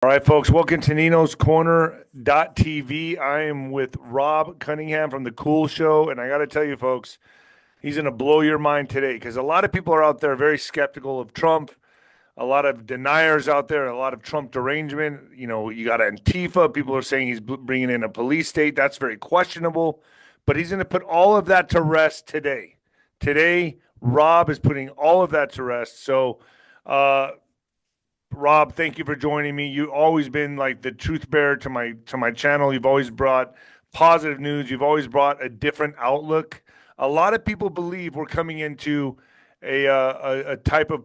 All right, folks, welcome to Nino's Corner.tv. I am with Rob Cunningham from The Cool Show, and I got to tell you, folks, he's going to blow your mind today because a lot of people are out there very skeptical of Trump, a lot of deniers out there, a lot of Trump derangement. You know, you got Antifa. People are saying he's bringing in a police state. That's very questionable, but he's going to put all of that to rest today. Today, Rob is putting all of that to rest. So, Rob, thank you for joining me. You've always been like the truth bearer to my channel. You've always brought positive news. You've always brought a different outlook. A lot of people believe we're coming into a type of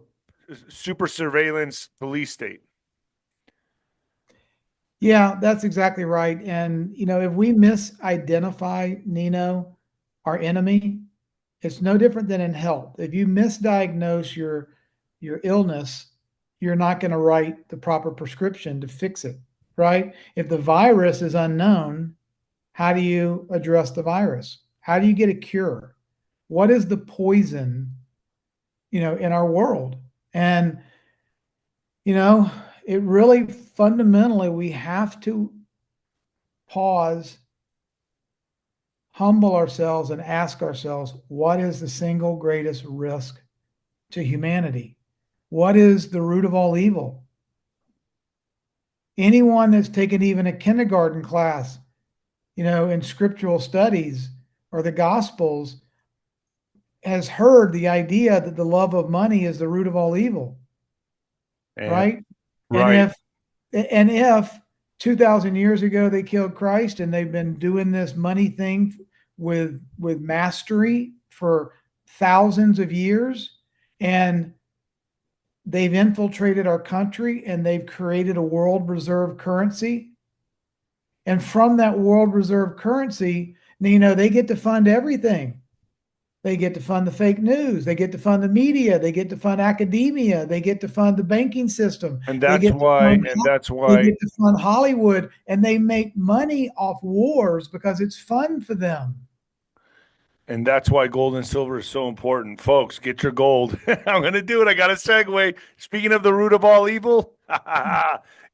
super surveillance police state. Yeah, that's exactly right. And, if we misidentify Nino, our enemy, it's no different than in health. If you misdiagnose your illness, you're not going to write the proper prescription to fix it, right? If the virus is unknown, how do you address the virus? How do you get a cure? What is the poison, in our world? And, you know, it really fundamentally, we have to pause, humble ourselves, and ask ourselves, what is the single greatest risk to humanity? What is the root of all evil? Anyone that's taken even a kindergarten class, in scriptural studies or the Gospels has heard the idea that the love of money is the root of all evil, And right? And right. if 2,000 years ago they killed Christ and they've been doing this money thing with mastery for thousands of years, and they've infiltrated our country and they've created a world reserve currency. And from that world reserve currency, they get to fund everything. They get to fund the fake news. They get to fund the media. They get to fund academia. They get to fund the banking system. And They that's get to why, fund and that's they why get to fund Hollywood, and they make money off wars because it's fun for them. And that's why gold and silver is so important. Folks, get your gold. I'm going to do it. I got a segue. Speaking of the root of all evil,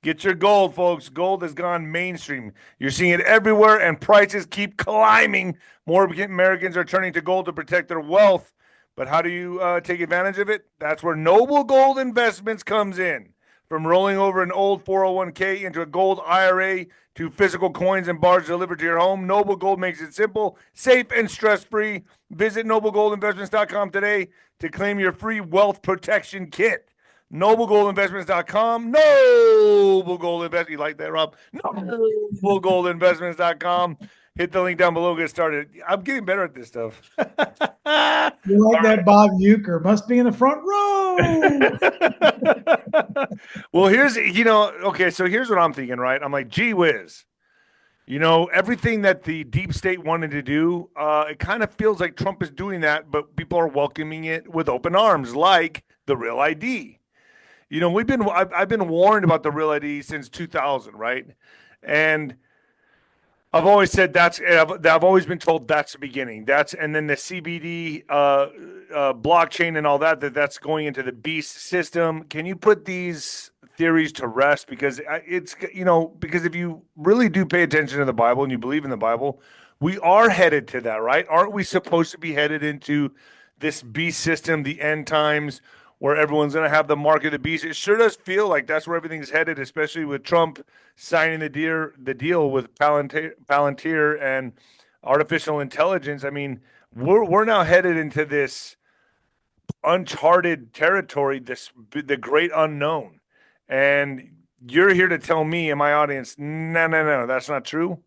get your gold, folks. Gold has gone mainstream. You're seeing it everywhere, and prices keep climbing. More Americans are turning to gold to protect their wealth. But how do you take advantage of it? That's where Noble Gold Investments comes in. From rolling over an old 401k into a gold IRA to physical coins and bars delivered to your home, Noble Gold makes it simple, safe, and stress-free. Visit noblegoldinvestments.com today to claim your free wealth protection kit. NobleGoldInvestments.com. Noble Gold Investments. You like that, Rob? NobleGoldInvestments.com. Hit the link down below. Get started. I'm getting better at this stuff. You like that Bob Euchre? Must be in the front row. Well, okay, so here's what I'm thinking, right? I'm like, gee whiz. Everything that the deep state wanted to do, it kind of feels like Trump is doing that, but people are welcoming it with open arms, like the Real ID. I've been warned about the Real ID since 2000, right? And I've always said I've always been told that's the beginning. And then the CBD blockchain and all that's going into the beast system. Can you put these theories to rest? Because because if you really do pay attention to the Bible and you believe in the Bible, we are headed to that, right? Aren't we supposed to be headed into this beast system, the end times, where everyone's going to have the mark of the beast? It sure does feel like that's where everything's headed, especially with Trump signing the deal with Palantir and artificial intelligence. I mean, we're now headed into this uncharted territory, the great unknown. And you're here to tell me and my audience, no, that's not true.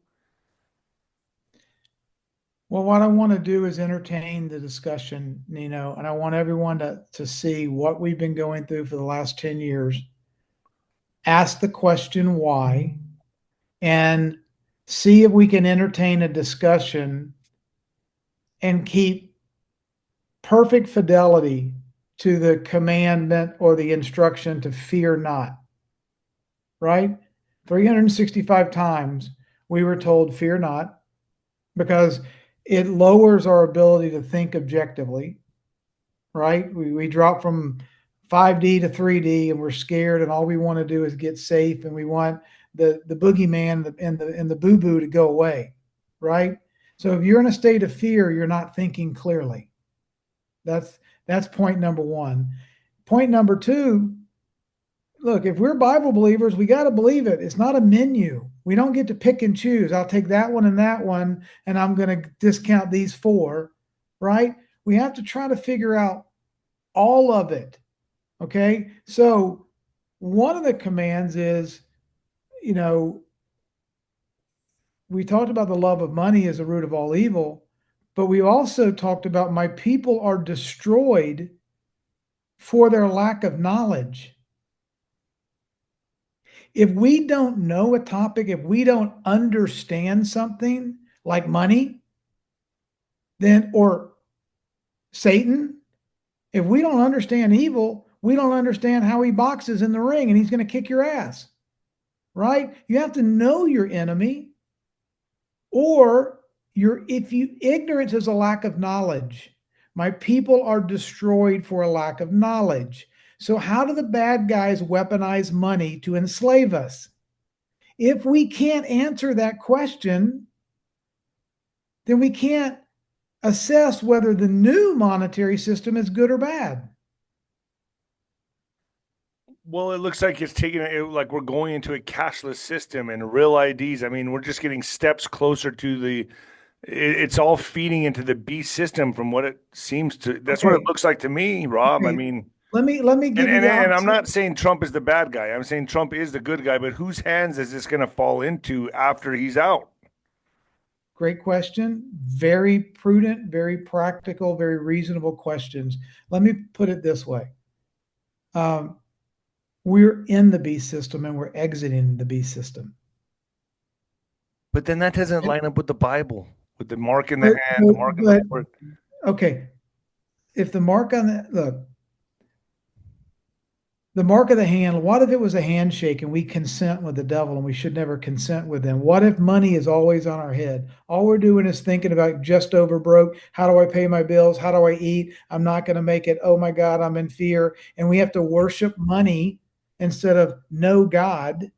Well, what I want to do is entertain the discussion, and I want everyone to see what we've been going through for the last 10 years. Ask the question why, and see if we can entertain a discussion and keep perfect fidelity to the commandment or the instruction to fear not. Right? 365 times we were told, fear not, because it lowers our ability to think objectively, right? We drop from 5D to 3D, and we're scared, and all we want to do is get safe, and we want the boogeyman and the boo boo to go away, right? So if you're in a state of fear, you're not thinking clearly. That's point number one. Point number two, look, if we're Bible believers, we got to believe it. It's not a menu. We don't get to pick and choose. I'll take that one, and I'm going to discount these four, right? We have to try to figure out all of it. Okay. So one of the commands is, you know, we talked about the love of money as the root of all evil, but we also talked about my people are destroyed for their lack of knowledge. If we don't know a topic, if we don't understand something like money, then, or Satan, if we don't understand evil, we don't understand how he boxes in the ring and he's going to kick your ass, right? You have to know your enemy, or ignorance is a lack of knowledge. My people are destroyed for a lack of knowledge. So how do the bad guys weaponize money to enslave us? If we can't answer that question, then we can't assess whether the new monetary system is good or bad. Well, it looks like it's taking it like we're going into a cashless system and real IDs. I mean, we're just getting steps closer to it's all feeding into the beast system from what it seems to. That's what it looks like to me, Rob. Okay. I mean, let me give you the and I'm opposite. not saying Trump is the bad guy. I'm saying Trump is the good guy, but whose hands is this going to fall into after he's out? Great question. Very prudent, very practical, very reasonable questions. Let me put it this way. We're in the beast system and we're exiting the beast system. But then that doesn't line up with the Bible, with the mark in the hand, the mark in the foot. Okay. If the mark on the, look, the mark of the hand, what if it was a handshake and we consent with the devil and we should never consent with him? What if money is always on our head? All we're doing is thinking about just over broke. How do I pay my bills? How do I eat? I'm not going to make it. Oh my God, I'm in fear. And we have to worship money instead of know God,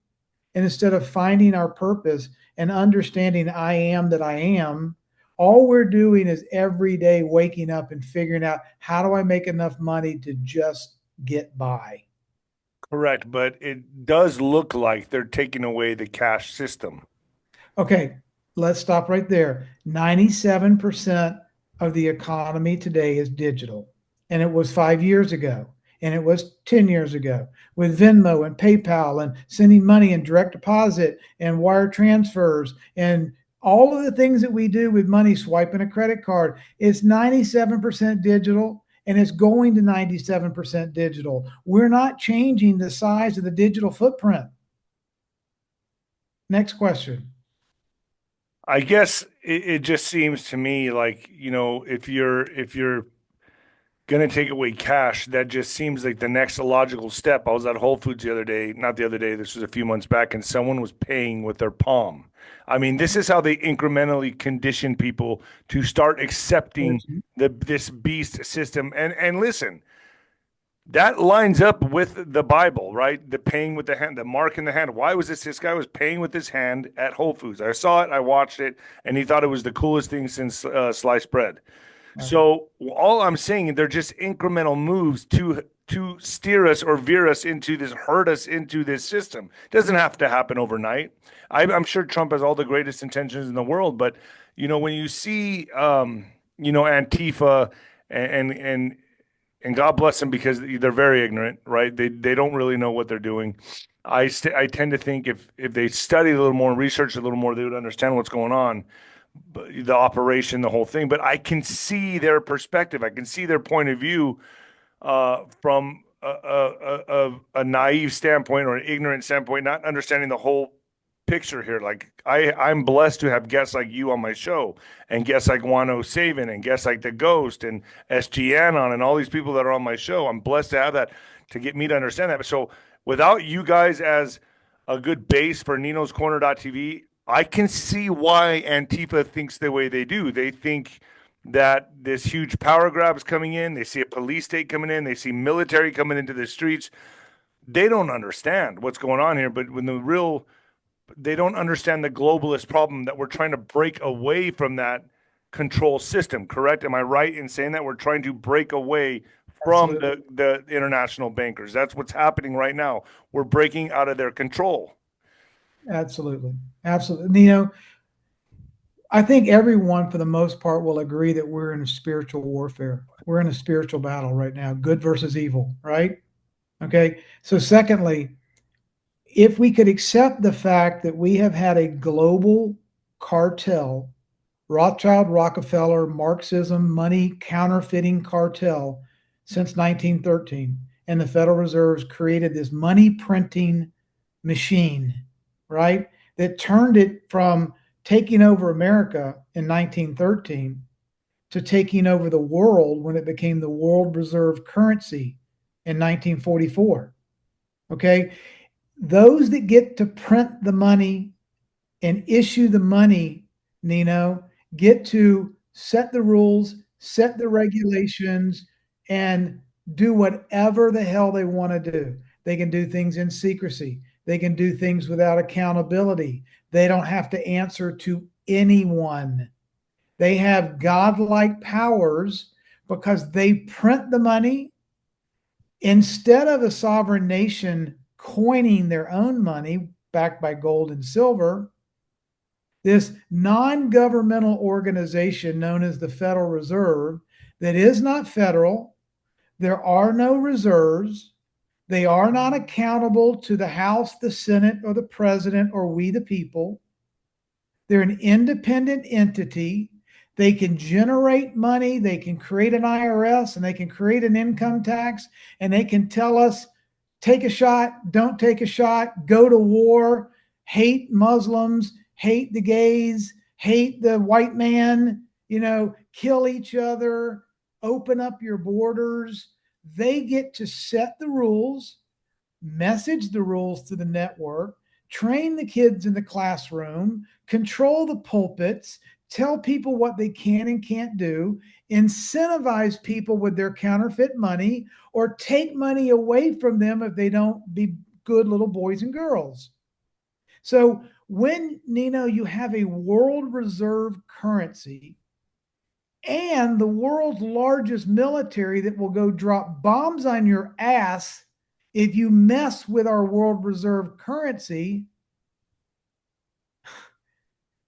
and instead of finding our purpose and understanding I am that I am. All we're doing is every day waking up and figuring out, how do I make enough money to just get by? Correct, but it does look like they're taking away the cash system. Okay, let's stop right there. 97% of the economy today is digital, and it was 5 years ago, and it was 10 years ago with Venmo and PayPal and sending money and direct deposit and wire transfers and all of the things that we do with money, swiping a credit card. It's 97% digital, and it's going to 97% digital. We're not changing the size of the digital footprint. Next question. I guess it just seems to me like, if you're gonna take away cash, that just seems like the next logical step. I was at Whole Foods the other day, not the other day, this was a few months back, and someone was paying with their palm. I mean, this is how they incrementally condition people to start accepting this beast system. And listen, that lines up with the Bible, right? The paying with the hand, the mark in the hand. Why was this? This guy was paying with his hand at Whole Foods. I saw it, I watched it, and he thought it was the coolest thing since sliced bread. So all I'm saying, they're just incremental moves to steer us or veer us into this, hurt us into this system. It doesn't have to happen overnight. I'm sure Trump has all the greatest intentions in the world, but when you see Antifa and God bless them because they're very ignorant, right? They don't really know what they're doing. I tend to think if they studied a little more and researched a little more, they would understand what's going on, the operation, the whole thing. But I can see their perspective. I can see their point of view from a naive standpoint or an ignorant standpoint, not understanding the whole picture here. Like I'm blessed to have guests like you on my show, and guests like Wano Savin, and guests like the Ghost and SGN on, and all these people that are on my show. I'm blessed to have that to get me to understand that. So without you guys as a good base for Nino's Corner TV, I can see why Antifa thinks the way they do. They think that this huge power grab is coming in. They see a police state coming in. They see military coming into the streets. They don't understand what's going on here. But when they don't understand the globalist problem that we're trying to break away from that control system. Correct? Am I right in saying that we're trying to break away from Absolutely. the international bankers? That's what's happening right now. We're breaking out of their control. Absolutely. Absolutely. I think everyone, for the most part, will agree that we're in a spiritual warfare. We're in a spiritual battle right now, good versus evil, right? Okay. So, secondly, if we could accept the fact that we have had a global cartel, Rothschild, Rockefeller, Marxism, money counterfeiting cartel since 1913, and the Federal Reserve's created this money printing machine, right? That turned it from taking over America in 1913 to taking over the world when it became the world reserve currency in 1944. Okay. Those that get to print the money and issue the money, Nino, get to set the rules, set the regulations, and do whatever the hell they want to do. They can do things in secrecy. They can do things without accountability. They don't have to answer to anyone. They have godlike powers because they print the money instead of a sovereign nation coining their own money backed by gold and silver. This non governmental organization known as the Federal Reserve, that is not federal, there are no reserves, they are not accountable to the House, the Senate, or the president, or we the people. They're an independent entity. They can generate money, they can create an IRS, and they can create an income tax, and they can tell us take a shot, don't take a shot, go to war, hate Muslims, hate the gays, hate the white man, kill each other, open up your borders. They get to set the rules, message the rules to the network, train the kids in the classroom, control the pulpits, tell people what they can and can't do, incentivize people with their counterfeit money, or take money away from them if they don't be good little boys and girls. So when, Nino, you have a world reserve currency and the world's largest military that will go drop bombs on your ass if you mess with our world reserve currency,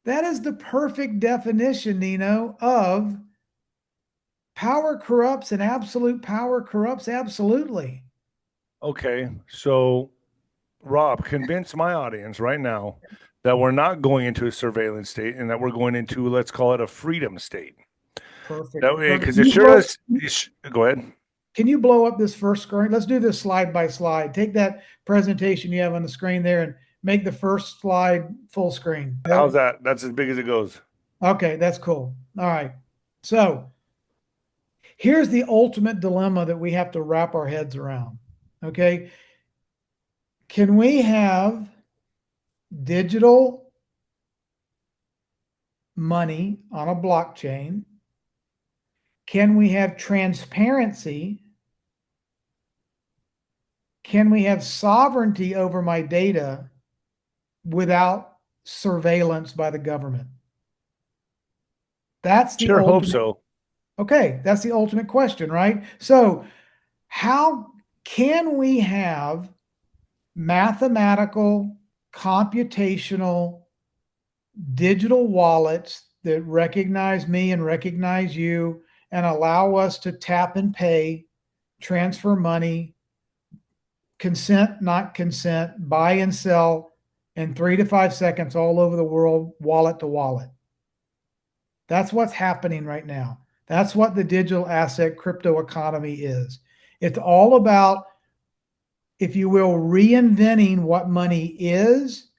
that is the perfect definition, Nino, of power corrupts and absolute power corrupts absolutely. Okay. So, Rob, convince my audience right now that we're not going into a surveillance state and that we're going into, let's call it a freedom state. Perfect. That way, Perfect. because it sure does. Go ahead. Can you blow up this first screen? Let's do this slide by slide. Take that presentation you have on the screen there and make the first slide full screen. How's that? That's as big as it goes. Okay, that's cool. All right. So here's the ultimate dilemma that we have to wrap our heads around. Okay. Can we have digital money on a blockchain? Can we have transparency? Can we have sovereignty over my data without surveillance by the government? That's the Sure hope ultimate. so. Okay, that's the ultimate question, right? So, how can we have mathematical, computational, digital wallets that recognize me and recognize you and allow us to tap and pay, transfer money, consent, not consent, buy and sell in 3 to 5 seconds all over the world, wallet to wallet? That's what's happening right now. That's what the digital asset crypto economy is. It's all about, if you will, reinventing what money is,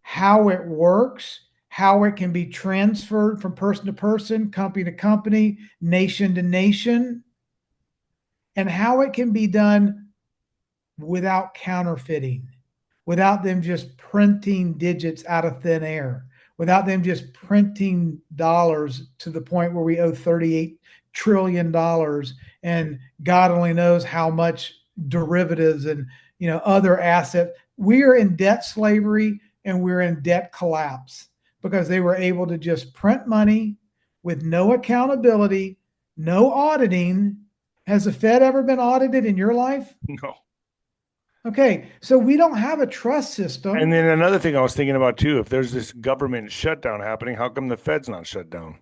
how it works, how it can be transferred from person to person, company to company, nation to nation, and how it can be done without counterfeiting, without them just printing digits out of thin air, without them just printing dollars to the point where we owe $38 trillion, and God only knows how much derivatives and other assets. We are in debt slavery and we're in debt collapse because they were able to just print money with no accountability, no auditing. Has the Fed ever been audited in your life? No. Okay, so we don't have a trust system. And then another thing I was thinking about too, if there's this government shutdown happening, how come the Fed's not shut down?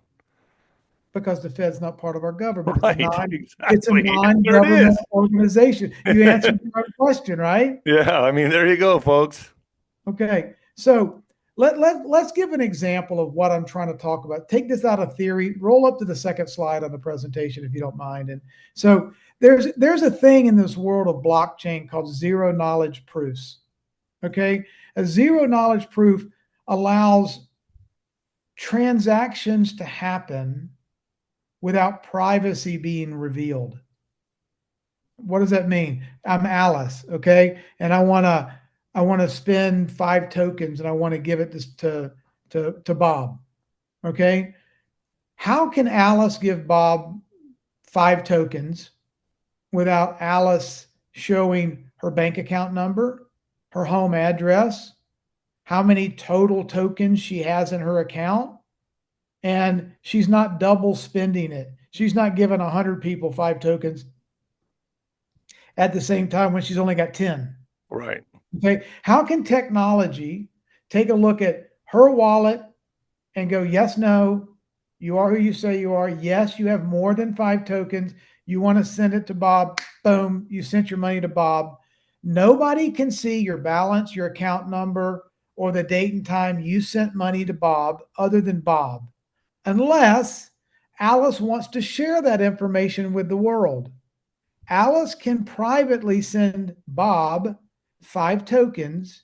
Because the Fed's not part of our government. Right, It's a exactly. There it non-government is. organization. You answered your own question, right? Yeah, I mean, there you go, folks. Okay, so let's give an example of what I'm trying to talk about. Take this out of theory. Roll up to the second slide on the presentation, if you don't mind. And so there's a thing in this world of blockchain called zero knowledge proofs. Okay, a zero knowledge proof allows transactions to happen without privacy being revealed. What does that mean? I'm Alice, okay, and I want to spend 5 tokens, and I want to give it to Bob. Okay, how can Alice give Bob 5 tokens without Alice showing her bank account number, her home address, how many total tokens she has in her account? And she's not double spending it. She's not giving 100 people 5 tokens at the same time when she's only got 10. Right. Okay. How can technology take a look at her wallet and go, yes, no, you are who you say you are. Yes, you have more than 5 tokens. You want to send it to Bob. Boom. You sent your money to Bob. Nobody can see your balance, your account number, or the date and time you sent money to Bob other than Bob, unless Alice wants to share that information with the world. Alice can privately send Bob 5 tokens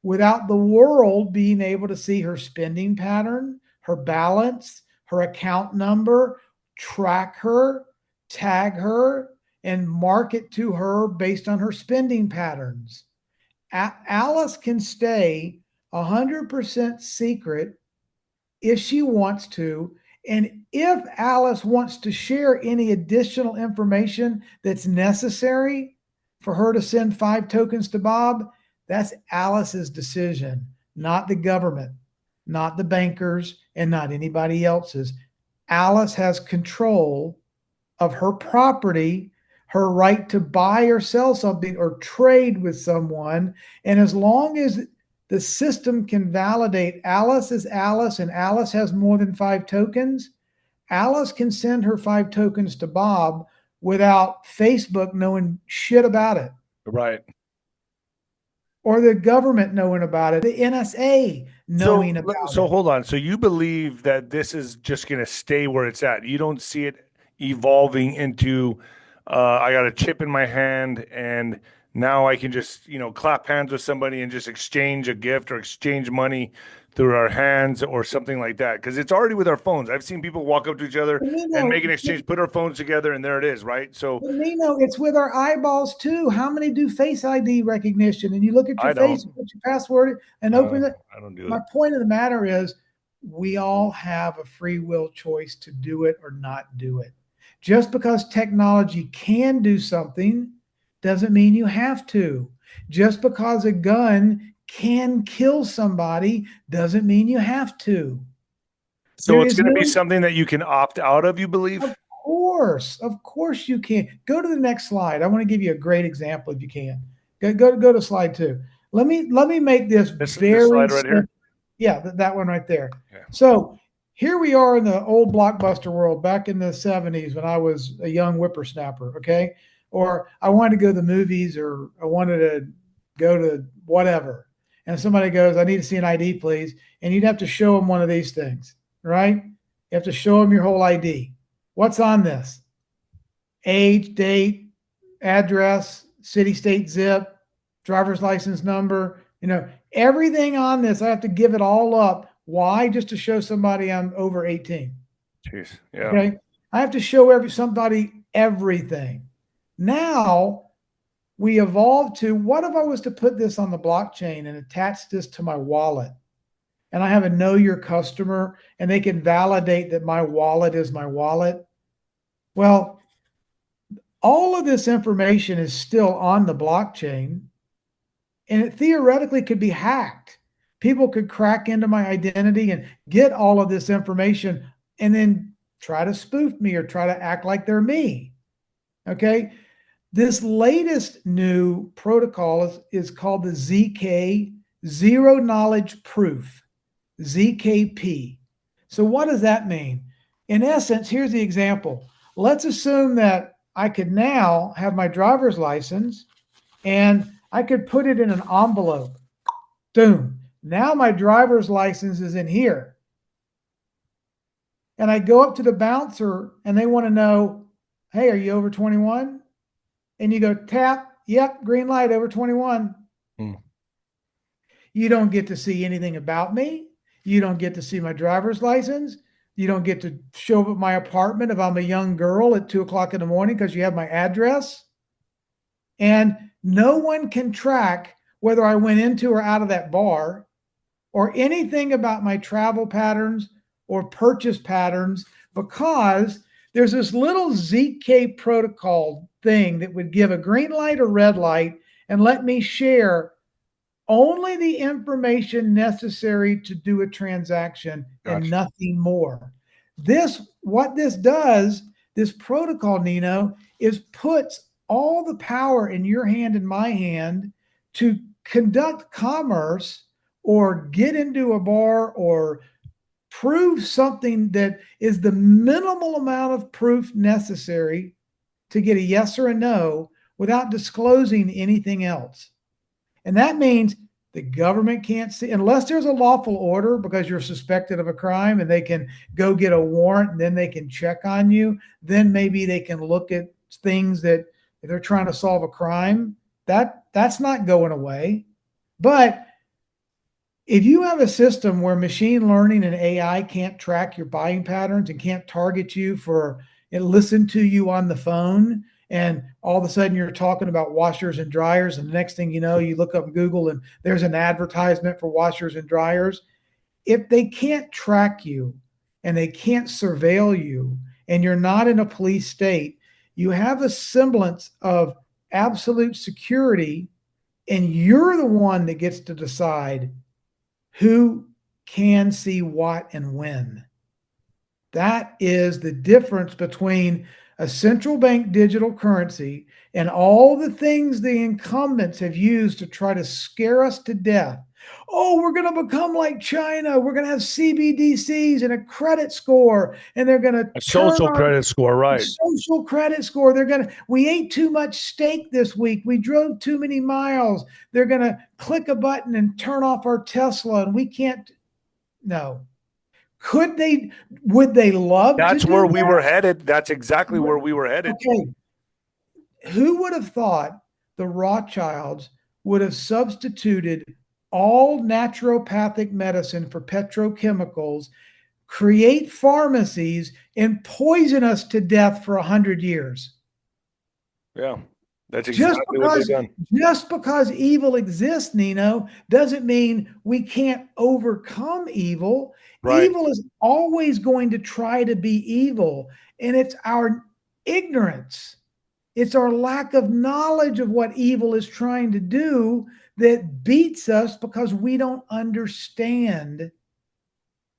without the world being able to see her spending pattern, her balance, her account number, track her, tag her, and market to her based on her spending patterns. Alice can stay 100% secret if she wants to. And if Alice wants to share any additional information that's necessary for her to send 5 tokens to Bob, that's Alice's decision, not the government, not the bankers, and not anybody else's. Alice has control of her property, her right to buy or sell something or trade with someone. And as long as the system can validate Alice is Alice and Alice has more than 5 tokens, Alice can send her 5 tokens to Bob without Facebook knowing shit about it. Right. Or the government knowing about it, the NSA knowing about it. So hold on. So you believe that this is just going to stay where it's at? You don't see it evolving into, I got a chip in my hand and now I can just, clap hands with somebody and just exchange a gift or exchange money through our hands or something like that? Because it's already with our phones. I've seen people walk up to each other and make an exchange, put our phones together, and there it is, right? So, it's with our eyeballs too. How many do Face ID recognition? And you look at your face, put your password, and open it. I don't do it. My point of the matter is, we all have a free will choice to do it or not do it. Just because technology can do something doesn't mean you have to. Just because a gun can kill somebody doesn't mean you have to. So it's going to be something that you can opt out of, you believe? Of course you can. Go to the next slide. I want to give you a great example if you can. Go to slide 2. Let me make this very slide right here? Yeah, that one right there. Yeah. So here we are in the old Blockbuster world back in the 70s when I was a young whippersnapper, okay? Or I wanted to go to the movies, or I wanted to go to whatever. And somebody goes, I need to see an ID, please. And you'd have to show them one of these things, right? You have to show them your whole ID. What's on this? Age, date, address, city, state, zip, driver's license number, everything on this. I have to give it all up. Why? Just to show somebody I'm over 18. Jeez. Yeah. Okay. I have to show somebody everything. Now we evolved to, what if I was to put this on the blockchain and attach this to my wallet? and I have a know your customer and they can validate that my wallet is my wallet. Well, all of this information is still on the blockchain and it theoretically could be hacked. People could crack into my identity and get all of this information and then try to spoof me or try to act like they're me. Okay. This latest new protocol is called the ZK, Zero Knowledge Proof, ZKP. So, what does that mean? In essence, here's the example. Let's assume that I could now have my driver's license and I could put it in an envelope. Boom. Now my driver's license is in here. And I go up to the bouncer and they want to know, hey, are you over 21? And you go tap, yep, green light, over 21. You don't get to see anything about me. You don't get to see my driver's license. You don't get to show up at my apartment if I'm a young girl at 2 o'clock in the morning because you have my address. And no one can track whether I went into or out of that bar or anything about my travel patterns or purchase patterns because there's this little ZK protocol thing that would give a green light or red light and let me share only the information necessary to do a transaction and nothing more. What this does, this protocol, Nino, is puts all the power in your hand and my hand to conduct commerce or get into a bar or prove something that is the minimal amount of proof necessary to get a yes or a no without disclosing anything else. And that means the government can't see, unless there's a lawful order because you're suspected of a crime and they can go get a warrant and then they can check on you. Then maybe they can look at things that if they're trying to solve a crime, that's not going away. But if you have a system where machine learning and AI can't track your buying patterns and can't target you and listen to you on the phone, and all of a sudden you're talking about washers and dryers, and the next thing you know, you look up Google and there's an advertisement for washers and dryers. If they can't track you and they can't surveil you and you're not in a police state, you have a semblance of absolute security and you're the one that gets to decide who can see what and when. That is the difference between a central bank digital currency and all the things the incumbents have used to try to scare us to death. Oh, we're going to become like China. We're going to have CBDCs and a credit score, and they're going to a social credit score, right? Social credit score. We ate too much steak this week. We drove too many miles. They're going to click a button and turn off our Tesla, and we can't. No. Would they love That's where we were headed. That's exactly where we were headed. Okay. Who would have thought the Rothschilds would have substituted all naturopathic medicine for petrochemicals, create pharmacies, and poison us to death for 100 years? Yeah. That's exactly what they've done. Just because evil exists, Nino, doesn't mean we can't overcome evil. Right. Evil is always going to try to be evil. And it's our ignorance. It's our lack of knowledge of what evil is trying to do that beats us because we don't understand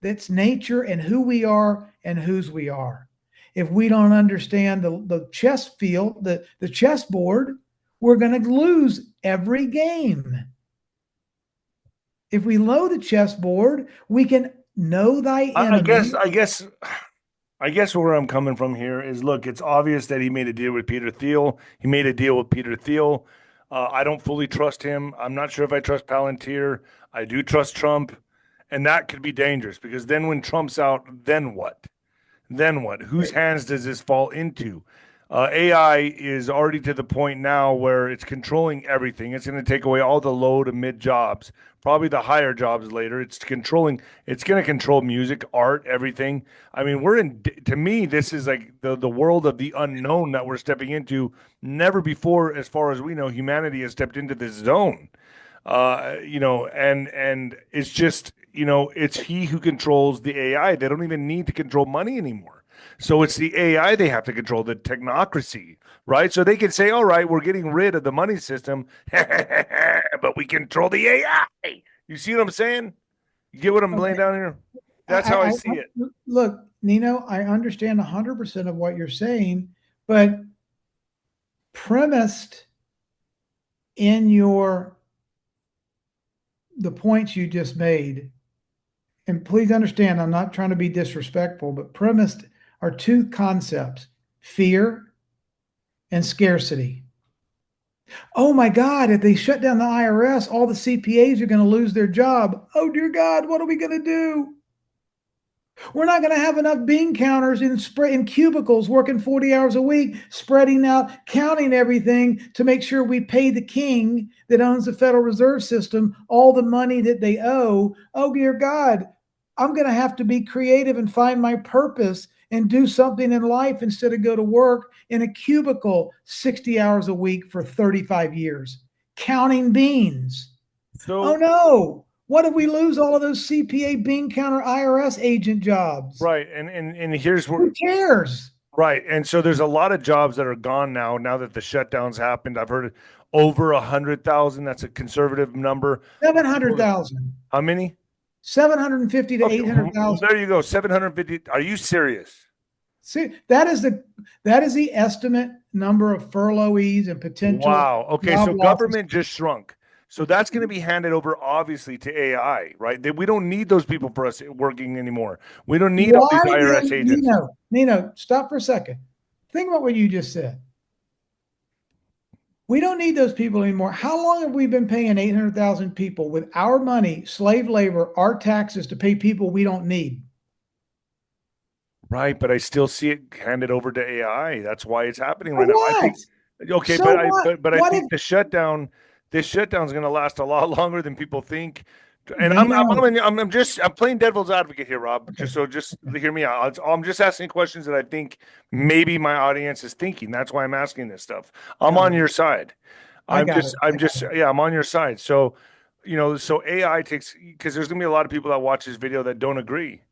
its nature and who we are and whose we are. If we don't understand the chess field, the chessboard, we're going to lose every game. If we know the chessboard, we can know thy enemy. I guess where I'm coming from here is, look, it's obvious that he made a deal with Peter Thiel. He made a deal with Peter Thiel. I don't fully trust him. I'm not sure if I trust Palantir. I do trust Trump. And that could be dangerous because then when Trump's out, then what? Then what? Whose hands does this fall into? AI is already to the point now where it's controlling everything. It's going to take away all the low to mid jobs, probably the higher jobs later. It's going to control music, art, everything. I mean, to me, this is like the world of the unknown that we're stepping into. Never before, as far as we know, humanity has stepped into this zone. and it's just, it's he who controls the AI. They don't even need to control money anymore. So it's the AI they have to control, the technocracy, right? So they can say, all right, we're getting rid of the money system, but we control the AI. You see what I'm saying? You get what I'm laying Okay. down here? That's how I I see it. look, Nino, I understand 100% of what you're saying, but premised in the points you just made, and please understand, I'm not trying to be disrespectful, but premised are two concepts: fear and scarcity. Oh my God, if they shut down the IRS, all the CPAs are going to lose their job. Oh dear God, what are we going to do? We're not going to have enough bean counters in cubicles working 40 hours a week, spreading out, counting everything to make sure we pay the king that owns the Federal Reserve System all the money that they owe. Oh, dear God, I'm going to have to be creative and find my purpose and do something in life instead of go to work in a cubicle 60 hours a week for 35 years, counting beans. Oh So, no. What if we lose all of those CPA bean counter IRS agent jobs? right. And here's where, Who cares? right. And so there's a lot of jobs that are gone now that the shutdowns happened. I've heard over 100,000. That's a conservative number of people. 700,000. How many? 750 to Okay, well, 800,000. there you go. 750. Are you serious? See, that is the estimate number of furloughees and potential Wow. Okay, job so losses. government just shrunk. So that's going to be handed over, obviously, to AI, right? We don't need those people for us working anymore. We don't need all Why these IRS then, agents. Nino, stop for a second. Think about what you just said. We don't need those people anymore. How long have we been paying 800,000 people with our money, slave labor, our taxes to pay people we don't need? Right, but I still see it handed over to AI. That's why it's happening For right now. I what? think okay, So but I what? but I What if think this shutdown is going to last a lot longer than people think. And Nino? I'm playing devil's advocate here, Rob. Okay, Just okay, hear me out. I'm just asking questions that I think maybe my audience is thinking. That's why I'm asking this stuff. I'm got on it. your side. I got it. I got it. Yeah, I'm on your side. So, so AI takes because there's going to be a lot of people that watch this video that don't agree,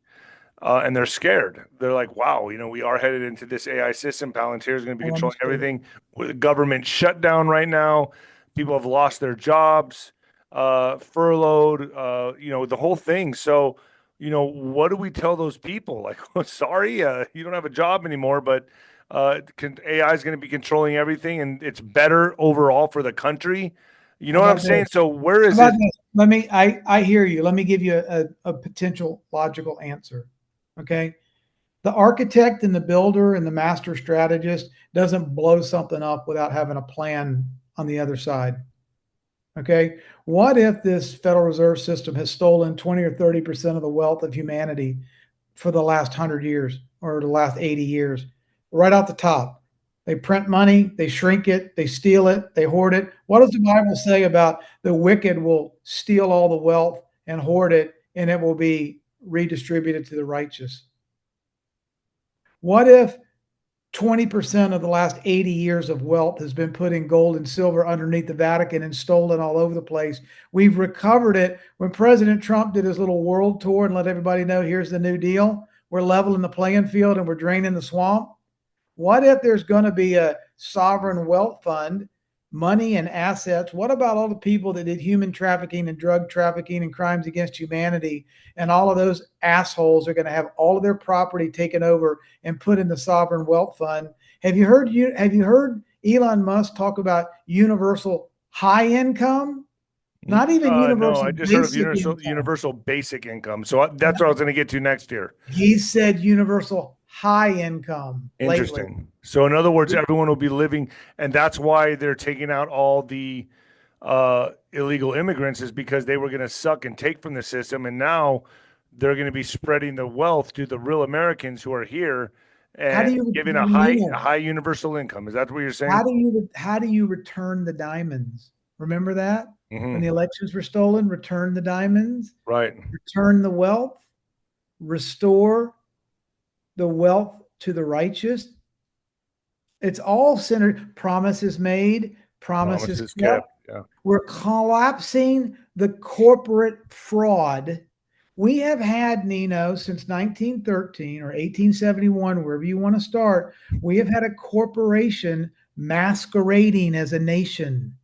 and they're scared. They're like, wow, we are headed into this AI system. Palantir is going to be Oh, controlling understood. everything. With the government shutdown right now, people have lost their jobs, furloughed, the whole thing. So, what do we tell those people? Like, oh, sorry, you don't have a job anymore, but AI is going to be controlling everything, and it's better overall for the country. You How know what I'm about saying? this? So, where How is about it? this? I hear you. Let me give you a potential logical answer. Okay. The architect and the builder and the master strategist doesn't blow something up without having a plan on the other side. Okay. What if this Federal Reserve System has stolen 20 or 30% of the wealth of humanity for the last 100 years or the last 80 years? Right out the top. They print money, they shrink it, they steal it, they hoard it. What does the Bible say about the wicked will steal all the wealth and hoard it, and it will be redistributed to the righteous? What if 20% of the last 80 years of wealth has been put in gold and silver underneath the Vatican and stolen all over the place? We've recovered it. When President Trump did his little world tour and let everybody know here's the New Deal, we're leveling the playing field and we're draining the swamp. What if there's going to be a sovereign wealth fund, money and assets? What about all the people that did human trafficking and drug trafficking and crimes against humanity? And all of those assholes are going to have all of their property taken over and put in the sovereign wealth fund. Have you heard Elon Musk talk about universal high income? Not even No, I universal just heard of basic income. universal basic income. So that's what I was going to get to next year. He said universal high income lately. Interesting. So in other words, everyone will be living, and that's why they're taking out all the illegal immigrants is because they were going to suck and take from the system, and now they're going to be spreading the wealth to the real Americans who are here How and do you, giving a Nino? high universal income. Is that what you're saying? How do you return the diamonds? Remember that when the Hmm. elections were stolen, return the diamonds, Right. return the wealth, restore the wealth to the righteous. It's all centered. Promises made, promises Promises kept. kept. Yeah. We're collapsing the corporate fraud. We have had, Nino, since 1913 or 1871, wherever you want to start, we have had a corporation masquerading as a nation.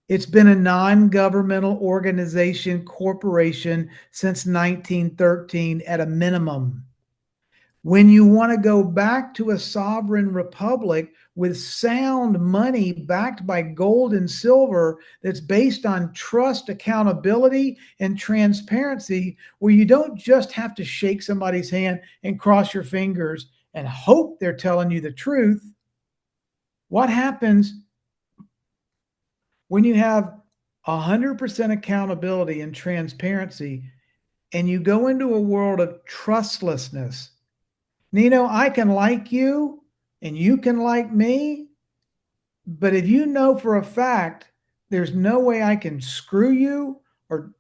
It's been a non-governmental organization, corporation since 1913 at a minimum. When you want to go back to a sovereign republic with sound money backed by gold and silver that's based on trust, accountability, and transparency, where you don't just have to shake somebody's hand and cross your fingers and hope they're telling you the truth. What happens when you have 100% accountability and transparency and you go into a world of trustlessness? Nino, I can like you and you can like me, but if you know for a fact there's no way I can screw you or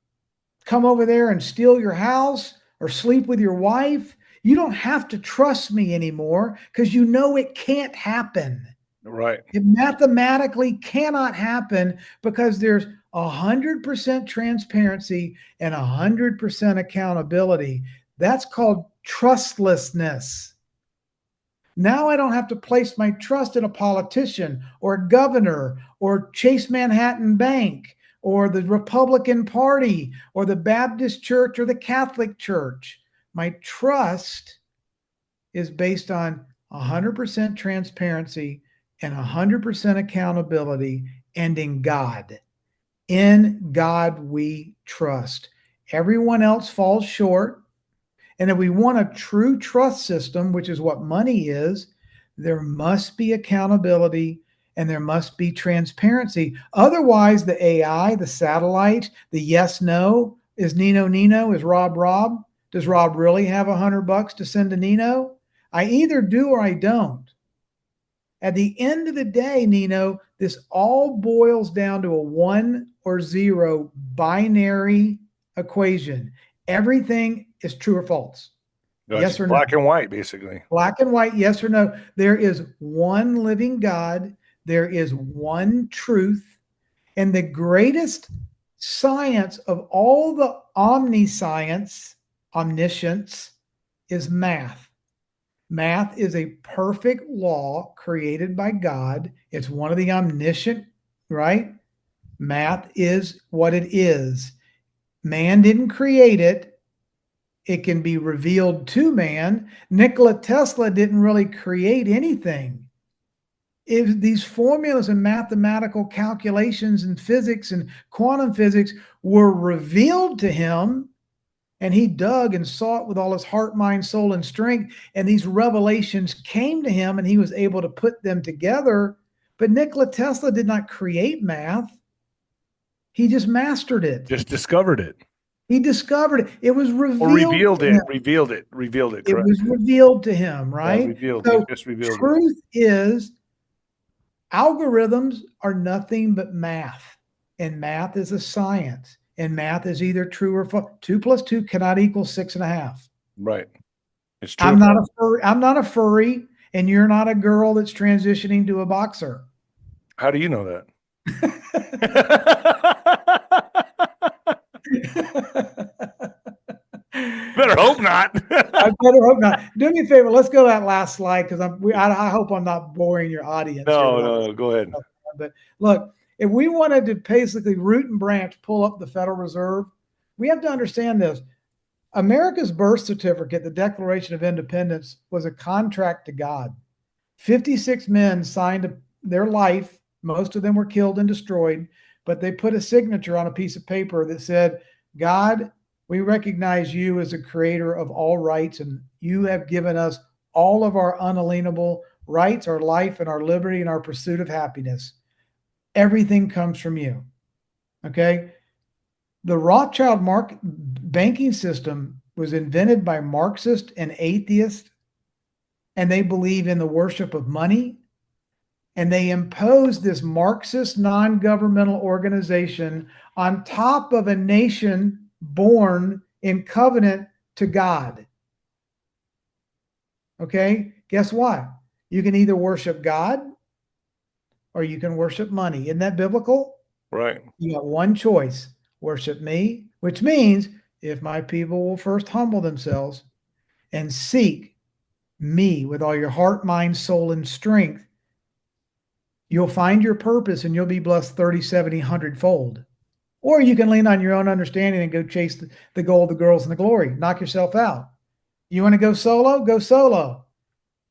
come over there and steal your house or sleep with your wife, you don't have to trust me anymore because you know it can't happen. Right. It mathematically cannot happen because there's 100% transparency and 100% accountability. That's called trustlessness. Now I don't have to place my trust in a politician or a governor or Chase Manhattan Bank or the Republican Party or the Baptist Church or the Catholic Church. My trust is based on 100% transparency and 100% accountability, and in God. In God we trust. Everyone else falls short. And if we want a true trust system, which is what money is, there must be accountability and there must be transparency. Otherwise, the AI, the satellite, the yes, no, is Nino Nino, is Rob Rob? Does Rob really have $100 to send to Nino? I either do or I don't. At the end of the day, Nino, this all boils down to a 1 or 0 binary equation. Everything is true or false. Yes or no. Black and white, basically. Black and white, yes or no. There is one living God. There is one truth. And the greatest science of all the omniscience, omniscience, is math. Math is a perfect law created by God. It's one of the omniscient, right? Math is what it is. Man didn't create it. It can be revealed to man. Nikola Tesla didn't really create anything. These formulas and mathematical calculations and physics and quantum physics were revealed to him, and he dug and sought with all his heart, mind, soul, and strength. And these revelations came to him and he was able to put them together. But Nikola Tesla did not create math. He just mastered it. Just discovered it. He discovered it. It was revealed. Or revealed it. Revealed it. Revealed it. Correct. It was revealed to him, right? Yeah, revealed. So just revealed truth is algorithms are nothing but math. And math is a science. And math is either true or false. 2 + 2 cannot equal 6.5. Right. It's true. I'm not a furry, and you're not a girl that's transitioning to a boxer. How do you know that? Better hope not. I better hope not. Do me a favor. Let's go to that last slide because I hope I'm not boring your audience. No, go ahead. But look, if we wanted to basically root and branch pull up the Federal Reserve, we have to understand this. America's birth certificate, the Declaration of Independence, was a contract to God. 56 men signed their life. Most of them were killed and destroyed, but they put a signature on a piece of paper that said, God, we recognize you as the creator of all rights, and you have given us all of our unalienable rights, our life and our liberty and our pursuit of happiness. Everything comes from you. Okay? The Rothschild banking system was invented by Marxists and atheists, and they believe in the worship of money. And they imposed this Marxist non-governmental organization on top of a nation born in covenant to God. Okay? Guess what? You can either worship God or you can worship money. Isn't that biblical? Right. You got one choice: worship me, which means if my people will first humble themselves and seek me with all your heart, mind, soul, and strength, you'll find your purpose and you'll be blessed 30, 70, 100 fold. Or you can lean on your own understanding and go chase the gold, the girls, and the glory. Knock yourself out. You want to go solo? Go solo.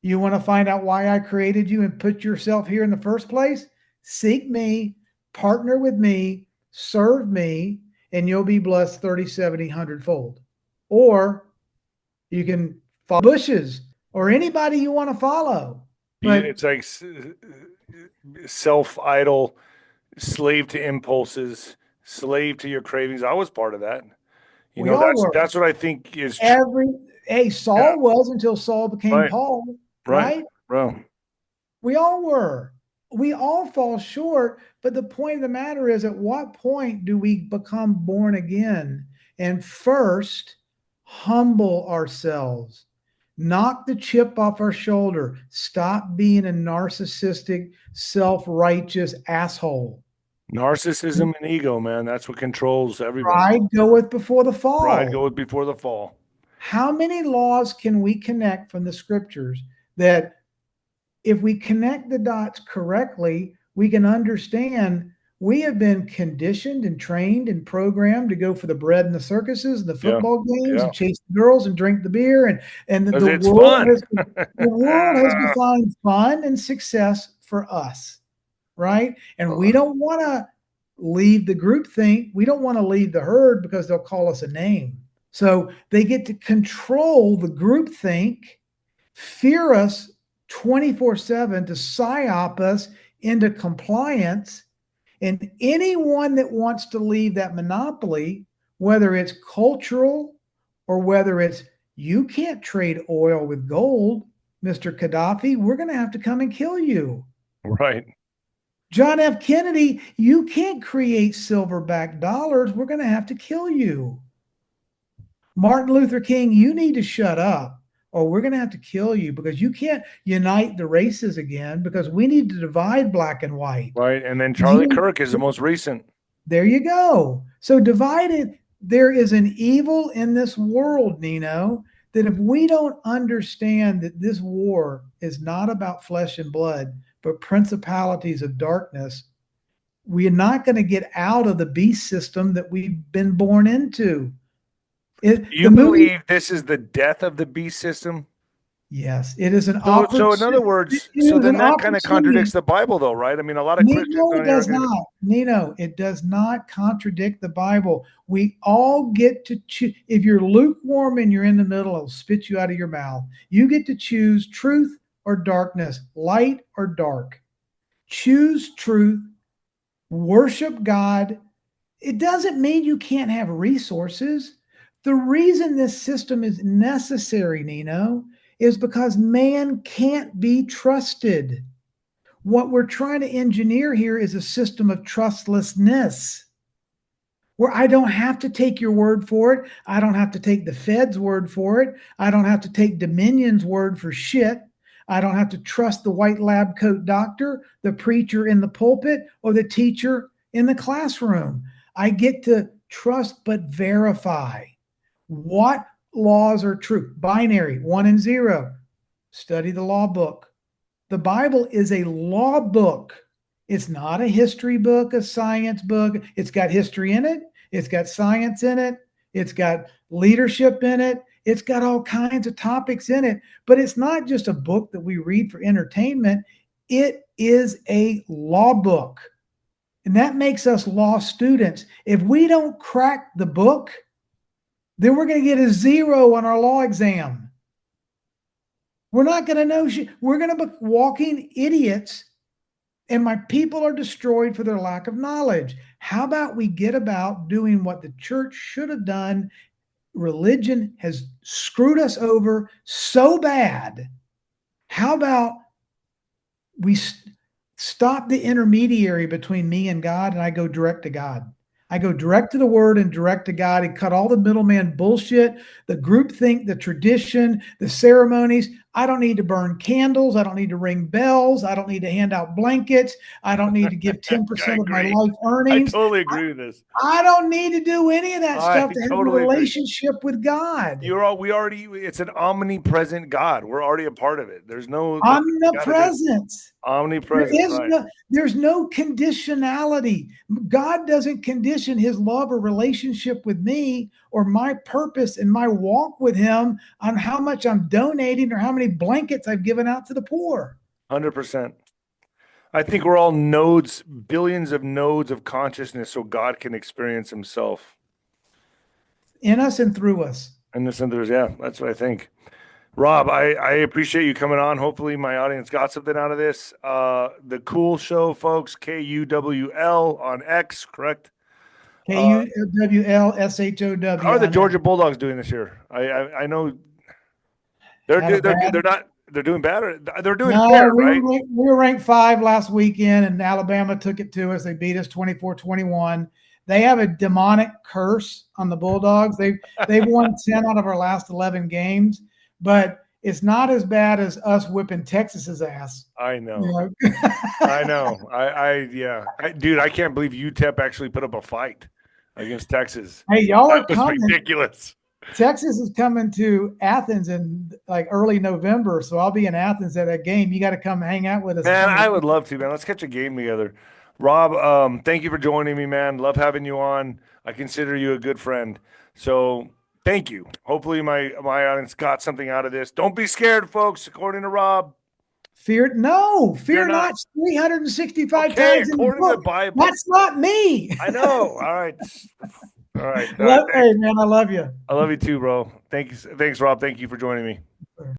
You want to find out why I created you and put yourself here in the first place? Seek me, partner with me, serve me, and you'll be blessed 30, 70, 100 fold. Or you can follow bushes or anybody you want to follow. But It's like self-idol, slave to impulses, slave to your cravings. I was part of that. You we know, all were. that's what I think is true. Saul Yeah. was until Saul became Right. Paul, Right. right? Bro. We all were. We all fall short. But the point of the matter is, at what point do we become born again? And first, humble ourselves, knock the chip off our shoulder, stop being a narcissistic, self righteous asshole. Narcissism and ego, man. That's what controls everybody. Pride goeth before the Pride fall. goes before the fall. How many laws can we connect from the scriptures that if we connect the dots correctly, we can understand we have been conditioned and trained and programmed to go for the bread and the circuses and the Yeah. football games Yeah. and chase the girls and drink the beer and Because the it's world fun. has defined fun and success for us, right? And we don't want to leave the group think. We don't want to leave the herd because they'll call us a name. So they get to control the group think, fear us 24/7 to psyop us into compliance. And anyone that wants to leave that monopoly, whether it's cultural or whether it's you can't trade oil with gold, Mr. Gaddafi, we're going to have to come and kill you. Right. John F. Kennedy, you can't create silverback dollars. We're going to have to kill you. Martin Luther King, you need to shut up or we're going to have to kill you because you can't unite the races again because we need to divide black and white. Right. And then Charlie Kirk is the most recent. There you go. So divided, there is an evil in this world, Nino, that if we don't understand that this war is not about flesh and blood, but principalities of darkness, we are not going to get out of the beast system that we've been born into. You believe this is the death of the beast system? Yes, it is an opportunity. So in other words, so then that kind of contradicts the Bible, though, right? I mean, a lot of Christians. No, it does not. Nino, it does not contradict the Bible. We all get to choose. If you're lukewarm and you're in the middle, it'll spit you out of your mouth. You get to choose truth or darkness, light or dark. Choose truth, worship God. It doesn't mean you can't have resources. The reason this system is necessary, Nino, is because man can't be trusted. What we're trying to engineer here is a system of trustlessness where I don't have to take your word for it. I don't have to take the Fed's word for it. I don't have to take Dominion's word for shit. I don't have to trust the white lab coat doctor, the preacher in the pulpit, or the teacher in the classroom. I get to trust but verify. What laws are true? Binary, 1 and 0. Study the law book. The Bible is a law book. It's not a history book, a science book. It's got history in it. It's got science in it. It's got leadership in it. It's got all kinds of topics in it. But it's not just a book that we read for entertainment. It is a law book. And that makes us law students. If we don't crack the book, then we're going to get a 0 on our law exam. We're not going to know shit. We're going to be walking idiots, and my people are destroyed for their lack of knowledge. How about we get about doing what the church should have done? Religion has screwed us over so bad. How about we stop the intermediary between me and God, and I go direct to God? I go direct to the word and direct to God and cut all the middleman bullshit, the groupthink, the tradition, the ceremonies. I don't need to burn candles. I don't need to ring bells. I don't need to hand out blankets. I don't need to give I 10% of my agree. life I earnings. totally agree with this. I don't need to do any of that I stuff to have a totally agree. relationship with God. We already, it's an omnipresent God. We're already a part of it. There's nothing you got to do. Omnipresence. There Omnipresent, is right? no, there's no conditionality. God doesn't condition his love or relationship with me or my purpose and my walk with him on how much I'm donating or how many blankets I've given out to the poor. 100%. I think we're all nodes, billions of nodes of consciousness so God can experience himself. In us and through us. And this and there's, yeah, that's what I think. Rob, I appreciate you coming on. Hopefully my audience got something out of this. The Cool Show, folks, KUWL on X, correct? KUWLSHOW. How are the Georgia Bulldogs doing this year? I know they're doing bad, or they're doing fair, right? We were ranked 5 last weekend, and Alabama took it to us. They beat us 24-21. They have a demonic curse on the Bulldogs. They've won 10 out of our last 11 games, but it's not as bad as us whipping Texas's ass. I know. You know? I know. Yeah. Dude, I can't believe UTEP actually put up a fight against Texas. Hey, y'all are That was coming. ridiculous. Texas is coming to Athens in like early November, so I'll be in Athens at that game. You got to come hang out with us. Man, I would love to, man. Let's catch a game together. Rob, thank you for joining me, man. Love having you on. I consider you a good friend. So thank you. Hopefully my audience got something out of this. Don't be scared, folks, according to Rob. Fear not 365 Okay, times in according the to book. the Bible. That's not me. I know. All right. All right. Hey, man, I love you. I love you too, bro. Thanks, Rob. Thank you for joining me.